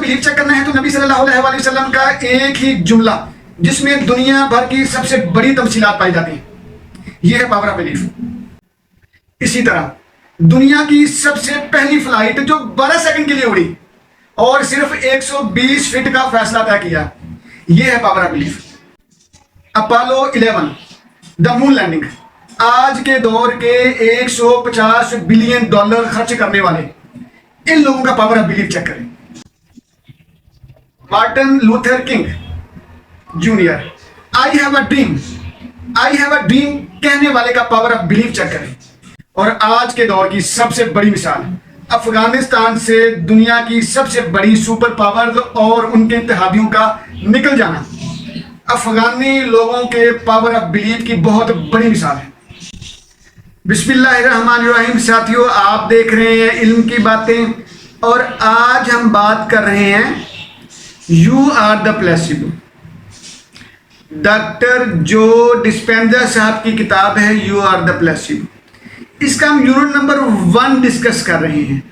Belief check करना है तो नबी सल्लल्लाहु अलैहि वसल्लम का एक ही जुमला जिसमें दुनिया भर की सबसे बड़ी तमसीलात पाई जाती हैं, यह है पावर ऑफ बिलीफ। इसी तरह दुनिया की सबसे पहली फ्लाइट जो 12 सेकंड के लिए उड़ी और सिर्फ 120 फीट का फैसला तय किया, यह है power of belief. Apollo 11 the moon landing, आज के दौर के 150 बिलियन डॉलर खर्च करने वाले इन लोगों का पावर ऑफ बिलीफ चेक करें। Martin Luther king junior, I have a dream, I have a dream कहने वाले का पावर ऑफ बिलीफ चेक करें। और आज के दौर की सबसे बड़ी मिसाल, अफगानिस्तान से दुनिया की सबसे बड़ी सुपर पावर और उनके इत्तेहादियों का निकल जाना, अफगानी लोगों के पावर ऑफ बिलीफ की बहुत बड़ी मिसाल है। बिस्मिल्लाहिर्रहमानिर्रहीम। साथियों, आप देख रहे हैं इल्म की बातें और आज हम बात कर रहे हैं you are the placebo. Doctor Joe Dispenza साहब की किताब है यू आर द प्लेसिबो। इसका हम यूनिट नंबर 1 डिस्कस कर रहे हैं।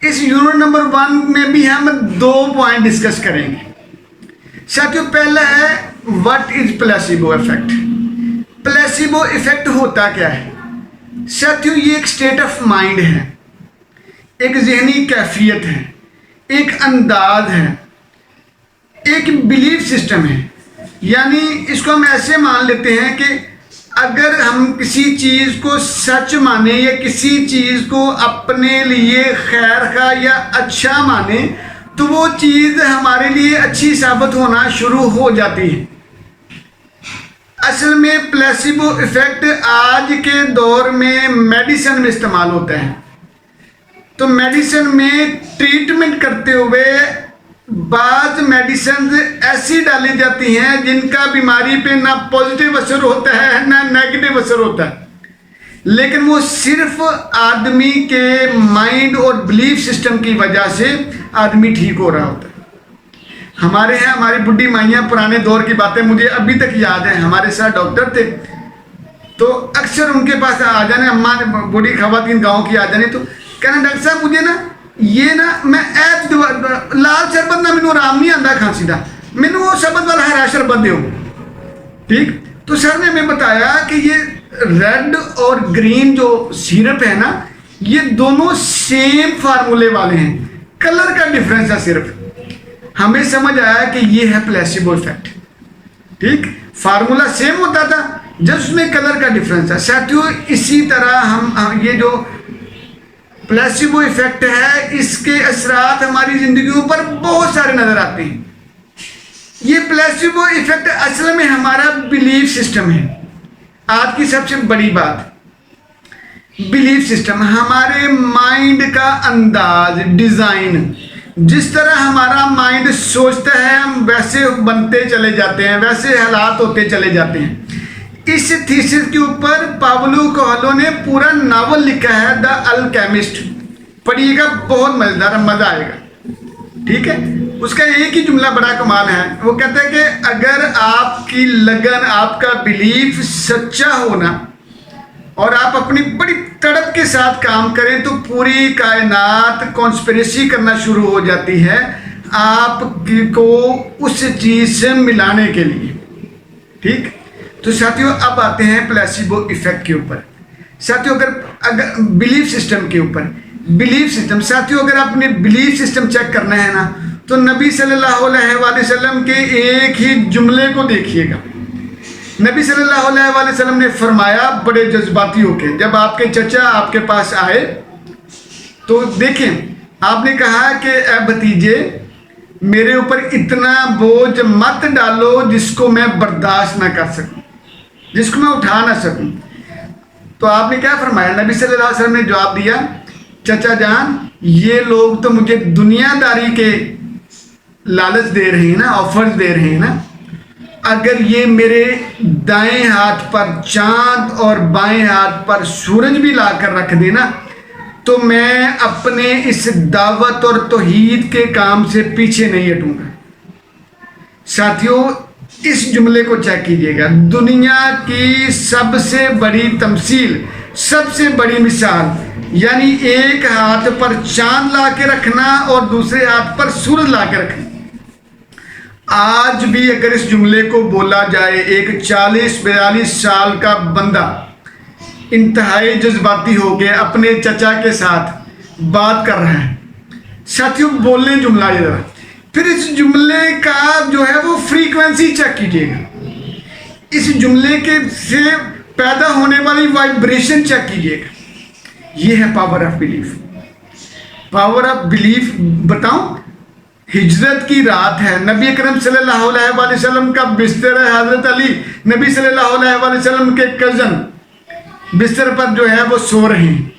इस यूनिट नंबर 1 में भी हम 2 पॉइंट डिस्कस करेंगे। साथियों, पहला है what is placebo effect. Placebo effect होता क्या है? साथियों, ये एक स्टेट ऑफ माइंड है, एक जहनी कैफियत है, एक अंदाज है, एक बिलीफ सिस्टम है। यानी इसको हम ऐसे मान लेते हैं कि अगर हम किसी चीज़ को सच माने या किसी चीज़ को अपने लिए खैर का या अच्छा माने तो वो चीज़ हमारे लिए अच्छी साबित होना शुरू हो जाती है। असल में प्लेसिबो इफेक्ट आज के दौर में मेडिसिन में इस्तेमाल होता है। तो मेडिसिन में ट्रीटमेंट करते हुए बाज़ मेडिसिन ऐसी डाली जाती हैं जिनका बीमारी पे ना पॉजिटिव असर होता है ना नेगेटिव असर होता है, लेकिन वो सिर्फ आदमी के माइंड और बिलीफ सिस्टम की वजह से आदमी ठीक हो रहा होता है। हमारे यहाँ हमारी बुढ़ी माइयाँ पुराने दौर की बातें मुझे अभी तक याद है। हमारे साथ डॉक्टर थे तो अक्सर उनके पास आ जाने, अम्मा बूढ़ी खवातीन गाँव की आ जाने तो कहना डॉक्टर साहब मुझे ना ये ना मैं ऐप लाल शरबत ना मैनू आराम नहीं आता खांसी का, मैनू वो शरबत वाला हरा शरबत दो। ठीक, तो सर ने हमें बताया कि ये रेड और ग्रीन जो सिरप है ना, ये दोनों सेम फार्मूले वाले हैं, कलर का डिफरेंस है सिर्फ। हमें समझ आया कि ये है प्लेसिबो इफेक्ट। ठीक, फार्मूला सेम होता था, जब उसमें कलर का डिफरेंस है। साथियों, इसी तरह हम ये जो प्लेसिबो इफेक्ट है, इसके असरात हमारी जिंदगियों पर बहुत सारे नजर आते हैं। ये प्लेसिबो इफेक्ट असल में हमारा बिलीफ सिस्टम है। आज की सबसे बड़ी बात, बिलीफ सिस्टम, हमारे माइंड का अंदाज, डिजाइन, जिस तरह हमारा माइंड सोचता है हम वैसे बनते चले जाते हैं, वैसे हालात होते चले जाते हैं। इस थीसिस के ऊपर पाब्लो कोएल्हो ने पूरा नावल लिखा है द अल्केमिस्ट। पढ़िएगा, बहुत मजेदार, मजा आएगा। ठीक है, उसका एक ही जुमला बड़ा कमाल है। वो कहता है कि अगर आपकी लगन, आपका बिलीफ सच्चा होना और आप अपनी बड़ी तड़प के साथ काम करें तो पूरी कायनात कॉन्स्पिरेसी करना शुरू हो जाती है आपको उस चीज से मिलाने के लिए। ठीक, तो साथियों अब आते हैं प्लेसिबो इफेक्ट के ऊपर। साथियों, अगर बिलीफ सिस्टम के ऊपर, बिलीफ सिस्टम, साथियों अगर आपने बिलीफ सिस्टम चेक करना है ना तो नबी सल्लल्लाहु अलैहि वसल्लम के एक ही जुमले को देखिएगा। नबी सल्लल्लाहु अलैहि वसल्लम ने फरमाया बड़े जज्बाती होके, जब आपके चचा आपके पास आए तो देखें, आपने कहा कि ए भतीजे मेरे ऊपर इतना बोझ मत डालो जिसको मैं बर्दाश्त ना कर सकूं, जिसको मैं उठा ना सकूं। तो आपने क्या फरमाया? नबी सल्लल्लाहु अलैहि वसल्लम ने जवाब दिया, चचा जान ये लोग तो मुझे दुनियादारी के लालच दे रहे हैं ना, ऑफर्स दे रहे हैं ना, अगर ये मेरे दाएं हाथ पर चांद और बाएं हाथ पर सूरज भी लाकर रख देना तो मैं अपने इस दावत और तौहीद के काम से पीछे नहीं हटूंगा। साथियों इस जुमले को चेक कीजिएगा, दुनिया की सबसे बड़ी तमसील सबसे बड़ी मिसाल यानी एक हाथ पर चांद ला के रखना और दूसरे हाथ पर सूरज ला के रखना। आज भी अगर इस जुमले को बोला जाए, एक 40-42 साल का बंदा इंतहाई जज्बाती हो गया अपने चचा के साथ बात कर रहा है, साथियों बोलने जुमला ये जरा, फिर इस जुमले का जो है वो फ्रीक्वेंसी चेक कीजिएगा, इस जुमले के से पैदा होने वाली वाइब्रेशन चेक कीजिएगा। ये है power of belief. Power of belief बताऊं, हिजरत की रात है, नबी अकरम सल्लल्लाहु अलैहि वसल्लम का बिस्तर है, हजरत अली नबी सल्लल्लाहु अलैहि वसल्लम के कजन बिस्तर पर जो है वो सो रहे हैं।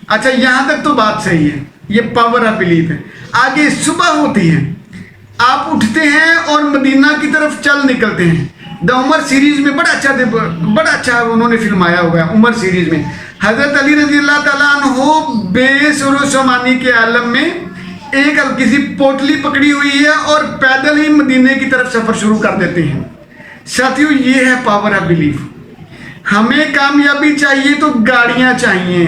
अच्छा, यहां तक तो बात सही है, ये पावर ऑफ बिलीफ है। आगे सुबह होती है, आप उठते हैं और मदीना की तरफ चल निकलते हैं। द उमर सीरीज में बड़ा अच्छा उन्होंने फिल्माया हुआ है। उमर सीरीज में हजरत अली रजी अल्लाह ताला अन्हो बेसुरो-समानी के आलम में एक हल्की सी पोटली पकड़ी हुई है और पैदल ही मदीने की तरफ सफर शुरू कर देते हैं। साथियों, ये है पावर ऑफ बिलीफ। हमें कामयाबी चाहिए तो गाड़ियां चाहिए,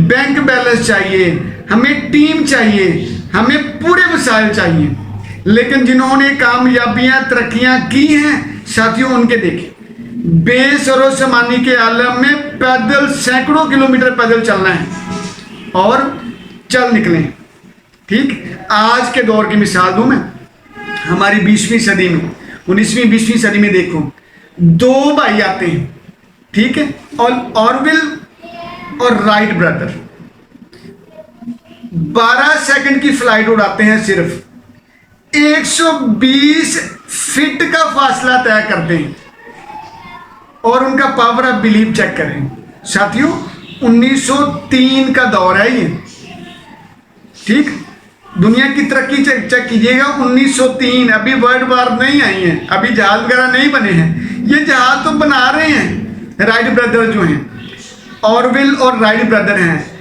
बैंक बैलेंस चाहिए, हमें टीम चाहिए, हमें पूरे वसाइल चाहिए, लेकिन जिन्होंने कामयाबियां तरक्कियां की हैं साथियों, उनके देखें बेसरो समानी के आलम में पैदल सैकड़ों किलोमीटर पैदल चलना है और चल निकले। ठीक, आज के दौर की मिसाल दूं मैं, हमारी 20वीं सदी में 19वीं-20वीं सदी में देखो, दो भाई आते हैं, ठीक है, और ऑरविल और राइट ब्रदर 12 सेकंड की फ्लाइट उड़ाते हैं, सिर्फ 120 फीट का फासला तय करते हैं और उनका पावर ऑफ बिलीफ चेक करें साथियों। 1903 का दौर है ये, ठीक, दुनिया की तरक्की चेक कीजिएगा। 1903, अभी वर्ल्ड वार नहीं आई है, अभी जहाज वगैरह नहीं बने हैं, ये जहाज तो बना रहे हैं राइट ब्रदर जो हैं, ऑरविल और राइट ब्रदर हैं।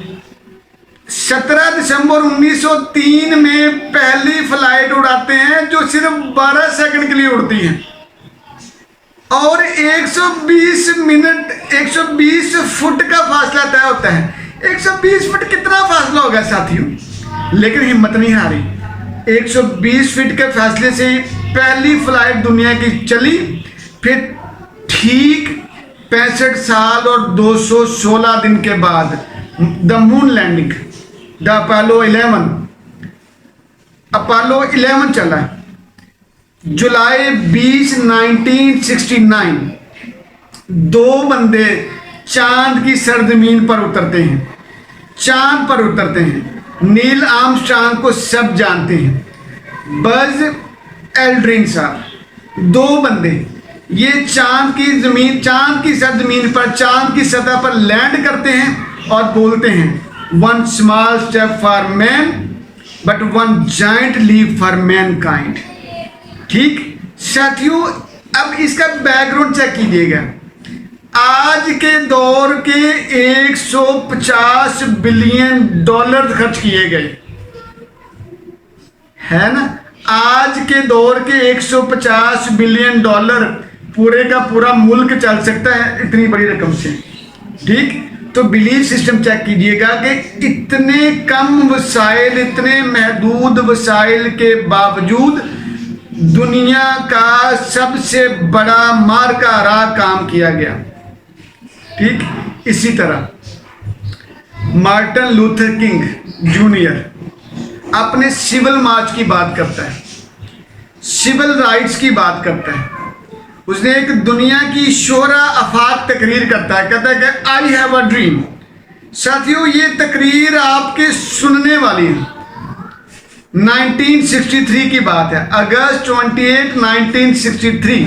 17 दिसंबर 1903 में पहली फ्लाइट उड़ाते हैं जो सिर्फ 12 सेकंड के लिए उड़ती है और 120 फुट का फासला तय होता है। 120 फुट कितना फासला होगा साथियों, लेकिन हिम्मत नहीं हारी। 120 फीट के फासले से पहली फ्लाइट दुनिया की चली। फिर ठीक 65 साल और 216 दिन के बाद the moon landing, the Apollo 11 चला। जुलाई 20, 1969 दो बंदे चांद की सरजमीन पर उतरते हैं, चांद पर उतरते हैं। नील आर्मस्ट्रांग को सब जानते हैं, बज एल्ड्रिन साहब, दो बंदे ये चांद की सरजमीन पर, चांद की सतह पर लैंड करते हैं और बोलते हैं, one small step for man but one giant leap for mankind. ठीक साथियों, अब इसका बैकग्राउंड चेक कीजिएगा। आज के दौर के 150 बिलियन डॉलर खर्च किए गए, है ना। आज के दौर के 150 बिलियन डॉलर, पूरे का पूरा मुल्क चल सकता है इतनी बड़ी रकम से। ठीक, तो बिलीफ सिस्टम चेक कीजिएगा कि इतने कम वसाइल, इतने महदूद वसाइल के बावजूद दुनिया का सबसे बड़ा मार्का रा काम किया गया। ठीक, इसी तरह मार्टिन लूथर किंग जूनियर अपने सिविल मार्च की बात करता है, सिविल राइट्स की बात करता है। उसने एक दुनिया की शोहरा अफाक तकरीर करता है, कहता है कि आई हैव अ ड्रीम। साथियों, ये तकरीर आपके सुनने वाली है। 1963 की बात है, अगस्त 28, 1963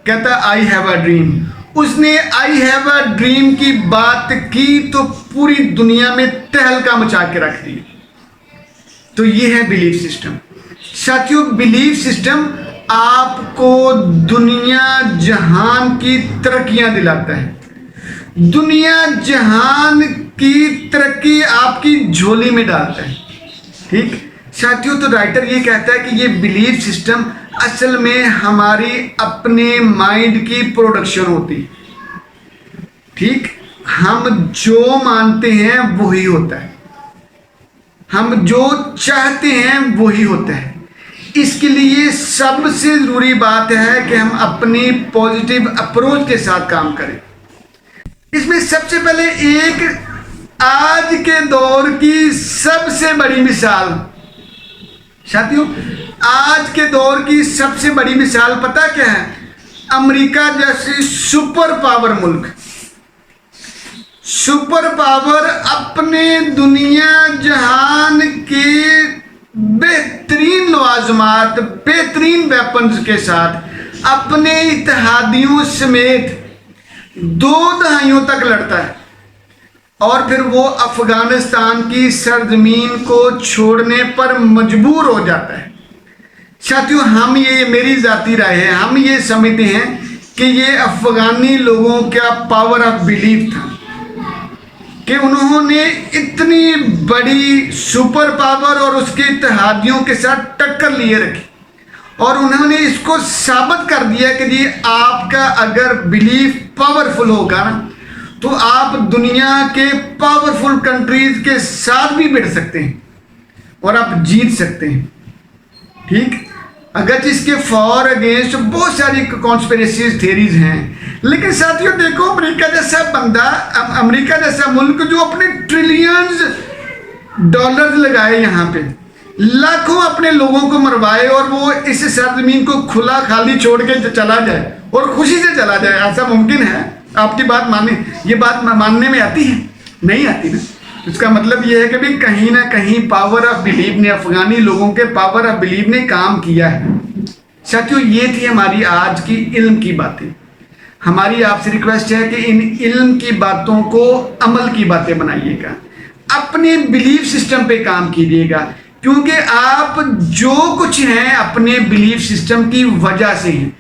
कहता है आई हैव अ ड्रीम। उसने आई हैव अ ड्रीम की बात की तो पूरी दुनिया में तहलका मचा के रख दी। तो ये है बिलीफ सिस्टम। साथियों, बिलीफ सिस्टम आपको दुनिया जहान की तरक्कियां दिलाता है। दुनिया जहान की तरक्की आपकी झोली में डालता है। ठीक साथियों, तो राइटर ये कहता है कि ये बिलीफ सिस्टम असल में हमारी अपने माइंड की प्रोडक्शन होती है। ठीक, हम जो मानते हैं वही होता है, हम जो चाहते हैं वही होता है। इसके लिए सबसे ज़रूरी बात है कि हम अपनी पॉजिटिव अप्रोच के साथ काम करें। इसमें सबसे पहले एक आज के दौर की सबसे बड़ी मिसाल, साथियों, आज के दौर की सबसे बड़ी मिसाल पता क्या है? अमेरिका जैसे सुपर पावर मुल्क, सुपर पावर अपने दुनिया जहान के बेहतरीन लवाजमात, बेहतरीन वेपन्स के साथ अपने इत्तेहादियों समेत 2 दहाइयों तक लड़ता है और फिर वो अफगानिस्तान की सरजमीन को छोड़ने पर मजबूर हो जाता है। साथियों, हम ये, मेरी जाती राय है, हम ये समझते हैं कि ये अफगानी लोगों का पावर ऑफ बिलीफ था कि उन्होंने इतनी बड़ी सुपर पावर और उसके इत्तेहादियों के साथ टक्कर लिए रखी और उन्होंने इसको साबित कर दिया कि जी आपका अगर बिलीफ पावरफुल होगा ना तो आप दुनिया के पावरफुल कंट्रीज के साथ भी भिड़ सकते हैं और आप जीत सकते हैं। ठीक, अगर इसके फॉर अगेंस्ट बहुत सारी कॉन्स्पिरेसी थेरीज हैं, लेकिन साथियों देखो, अमेरिका जैसा बंदा, अमेरिका जैसा मुल्क जो अपने ट्रिलियंस डॉलर्स लगाए, यहाँ पे लाखों अपने लोगों को मरवाए और वो इस सरजमीन को खुला खाली छोड़ के चला जाए और खुशी से चला जाए, ऐसा मुमकिन है? आपकी बात माने, ये बात मानने में आती है? नहीं आती ना। इसका मतलब ये है कि भी कहीं ना कहीं पावर ऑफ बिलीव ने, अफगानी लोगों के पावर ऑफ बिलीव ने काम किया है। साथियों, ये थी हमारी आज की इल्म की बातें। हमारी आपसे रिक्वेस्ट है कि इन इल्म की बातों को अमल की बातें बनाइएगा, अपने बिलीफ सिस्टम पे काम कीजिएगा, क्योंकि आप जो कुछ हैं अपने बिलीफ सिस्टम की वजह से हैं।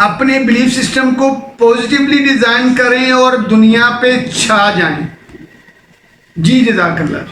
अपने बिलीफ सिस्टम को पॉजिटिवली डिजाइन करें और दुनिया पे छा जाएं। जी जज़ाकल्लाह।